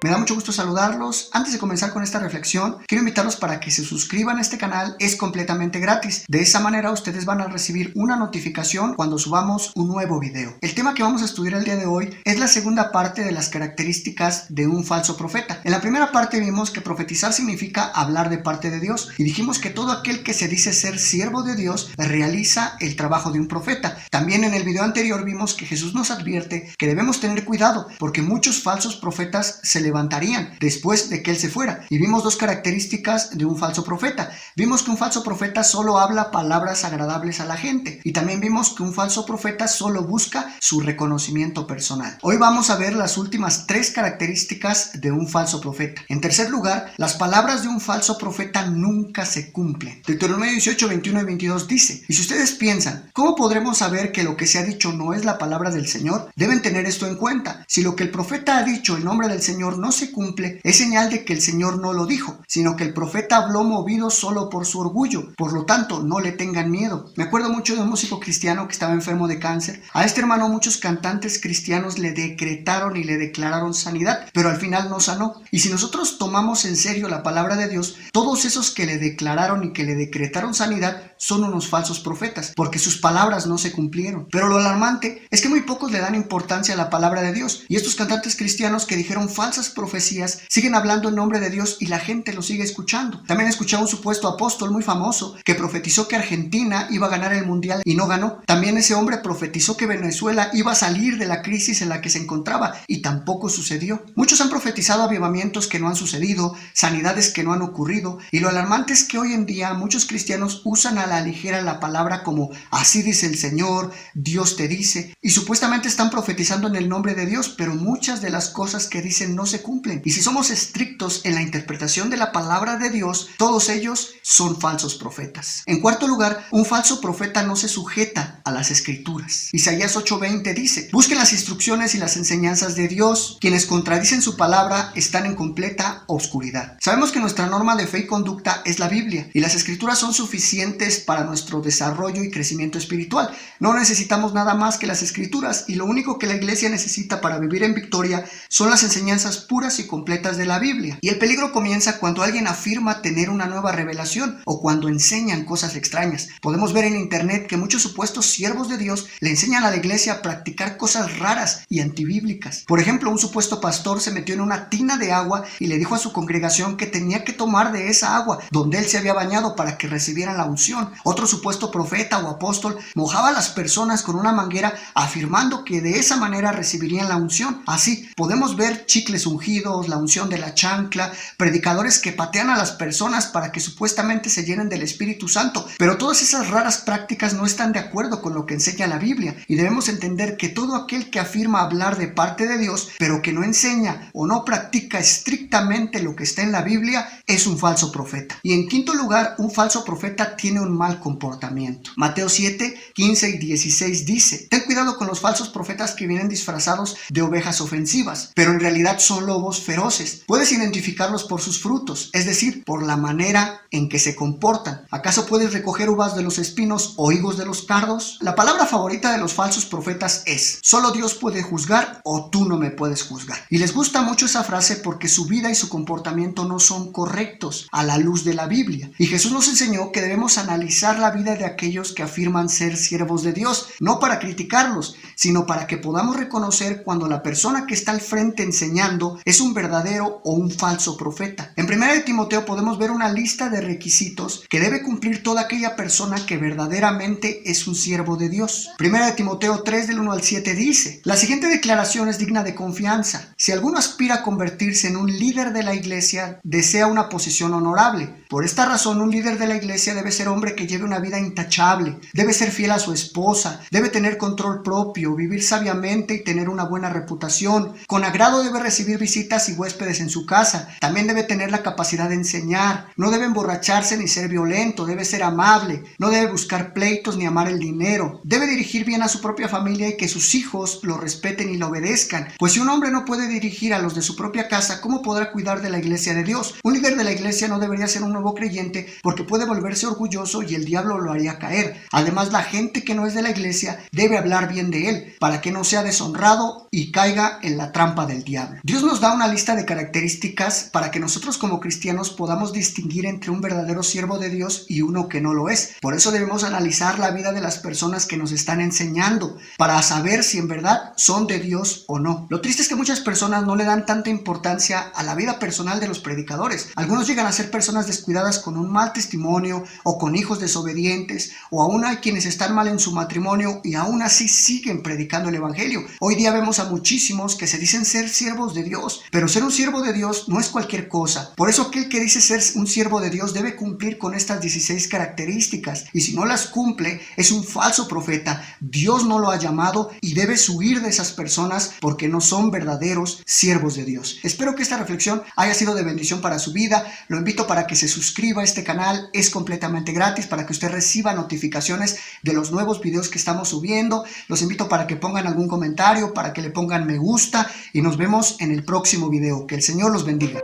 Me da mucho gusto saludarlos. Antes de comenzar con esta reflexión, quiero invitarlos para que se suscriban a este canal. Es completamente gratis. De esa manera ustedes van a recibir una notificación cuando subamos un nuevo video. El tema que vamos a estudiar el día de hoy es la segunda parte de las características de un falso profeta. En la primera parte vimos que profetizar significa hablar de parte de Dios y dijimos que todo aquel que se dice ser siervo de Dios realiza el trabajo de un profeta. También en el video anterior vimos que Jesús nos advierte que debemos tener cuidado porque muchos falsos profetas se levantarían después de que él se fuera. Y vimos dos características de un falso profeta. Vimos que un falso profeta solo habla palabras agradables a la gente. Y también vimos que un falso profeta solo busca su reconocimiento personal. Hoy vamos a ver las últimas tres características de un falso profeta. En tercer lugar, las palabras de un falso profeta nunca se cumplen. Deuteronomio 18, 21 y 22 dice: y si ustedes piensan, ¿cómo podremos saber que lo que se ha dicho no es la palabra del Señor? Deben tener esto en cuenta. Si lo que el profeta ha dicho en nombre del Señor no se cumple, es señal de que el Señor no lo dijo, sino que el profeta habló movido solo por su orgullo. Por lo tanto, no le tengan miedo. Me acuerdo mucho de un músico cristiano que estaba enfermo de cáncer. A este hermano muchos cantantes cristianos le decretaron y le declararon sanidad, pero al final no sanó. Y si nosotros tomamos en serio la palabra de Dios, todos esos que le declararon y que le decretaron sanidad son unos falsos profetas, porque sus palabras no se cumplieron. Pero lo alarmante es que muy pocos le dan importancia a la palabra de Dios, y estos cantantes cristianos que dijeron falsas profecías siguen hablando en nombre de Dios y la gente lo sigue escuchando. También escuché a un supuesto apóstol muy famoso que profetizó que Argentina iba a ganar el mundial y no ganó. También ese hombre profetizó que Venezuela iba a salir de la crisis en la que se encontraba y tampoco sucedió. Muchos han profetizado avivamientos que no han sucedido, sanidades que no han ocurrido, y lo alarmante es que hoy en día muchos cristianos usan a la ligera la palabra como así dice el Señor, Dios te dice, y supuestamente están profetizando en el nombre de Dios, pero muchas de las cosas que dicen no se cumplen. Y si somos estrictos en la interpretación de la palabra de Dios, todos ellos son falsos profetas. En cuarto lugar, un falso profeta no se sujeta a las escrituras. Isaías 8:20 dice: busquen las instrucciones y las enseñanzas de Dios. Quienes contradicen su palabra están en completa oscuridad. Sabemos que nuestra norma de fe y conducta es la Biblia, y las escrituras son suficientes para nuestro desarrollo y crecimiento espiritual. No necesitamos nada más que las escrituras, y lo único que la iglesia necesita para vivir en victoria son las enseñanzas puras y completas de la Biblia. Y el peligro comienza cuando alguien afirma tener una nueva revelación o cuando enseñan cosas extrañas. Podemos ver en internet que muchos supuestos siervos de Dios le enseñan a la iglesia a practicar cosas raras y antibíblicas. Por ejemplo, un supuesto pastor se metió en una tina de agua y le dijo a su congregación que tenía que tomar de esa agua donde él se había bañado para que recibieran la unción. Otro supuesto profeta o apóstol mojaba a las personas con una manguera afirmando que de esa manera recibirían la unción. Así podemos ver chicles ungidos, la unción de la chancla, predicadores que patean a las personas para que supuestamente se llenen del Espíritu Santo. Pero todas esas raras prácticas no están de acuerdo con lo que enseña la Biblia, y debemos entender que todo aquel que afirma hablar de parte de Dios, pero que no enseña o no practica estrictamente lo que está en la Biblia, es un falso profeta. Y en quinto lugar, un falso profeta tiene un mal comportamiento. Mateo 7, 15 y 16 dice: ten cuidado con los falsos profetas que vienen disfrazados de ovejas ofensivas, pero en realidad son lobos feroces. Puedes identificarlos por sus frutos, es decir, por la manera en que se comportan. ¿Acaso puedes recoger uvas de los espinos o higos de los cardos? La palabra favorita de los falsos profetas es: solo Dios puede juzgar o tú no me puedes juzgar. Y les gusta mucho esa frase porque su vida y su comportamiento no son correctos a la luz de la Biblia. Y Jesús nos enseñó que debemos analizar la vida de aquellos que afirman ser siervos de Dios, no para criticarlos, sino para que podamos reconocer cuando la persona que está al frente enseñando es un verdadero o un falso profeta. En 1 Timoteo podemos ver una lista de requisitos que debe cumplir toda aquella persona que verdaderamente es un siervo de Dios. 1 Timoteo 3 del 1 al 7 dice: la siguiente declaración es digna de confianza. Si alguno aspira a convertirse en un líder de la iglesia, desea una posición honorable. Por esta razón, un líder de la iglesia debe ser hombre que lleve una vida intachable, debe ser fiel a su esposa, debe tener control propio, vivir sabiamente y tener una buena reputación. Con agrado debe recibir visitas y huéspedes en su casa. También debe tener la capacidad de enseñar. No debe emborracharse ni ser violento, debe ser amable, no debe buscar pleitos ni amar el dinero. Debe dirigir bien a su propia familia y que sus hijos lo respeten y lo obedezcan. Pues si un hombre no puede dirigir a los de su propia casa, ¿cómo podrá cuidar de la iglesia de Dios? Un líder de la iglesia no debería ser un nuevo creyente porque puede volverse orgulloso y el diablo lo haría caer. Además, la gente que no es de la iglesia debe hablar bien de él para que no sea deshonrado y caiga en la trampa del diablo. Dios nos da una lista de características para que nosotros como cristianos podamos distinguir entre un verdadero siervo de Dios y uno que no lo es. Por eso debemos analizar la vida de las personas que nos están enseñando para saber si en verdad son de Dios o no. Lo triste es que muchas personas no le dan tanta importancia a la vida personal de los predicadores. Algunos llegan a ser personas descuidadas con un mal testimonio o con hijos desobedientes, o aún hay quienes están mal en su matrimonio y aún así siguen predicando el evangelio. Hoy día vemos a muchísimos que se dicen ser siervos de Dios, pero ser un siervo de Dios no es cualquier cosa. Por eso aquel que dice ser un siervo de Dios debe cumplir con estas 16 características, y si no las cumple es un falso profeta. Dios no lo ha llamado y debes huir de esas personas porque no son verdaderos siervos de Dios. Espero que esta reflexión haya sido de bendición para su vida. Lo invito para que se suscriba a este canal, es completamente gratis, para que usted reciba notificaciones de los nuevos videos que estamos subiendo. Los invito para que pongan algún comentario, para que le pongan me gusta, y nos vemos en el próximo video. Que el Señor los bendiga.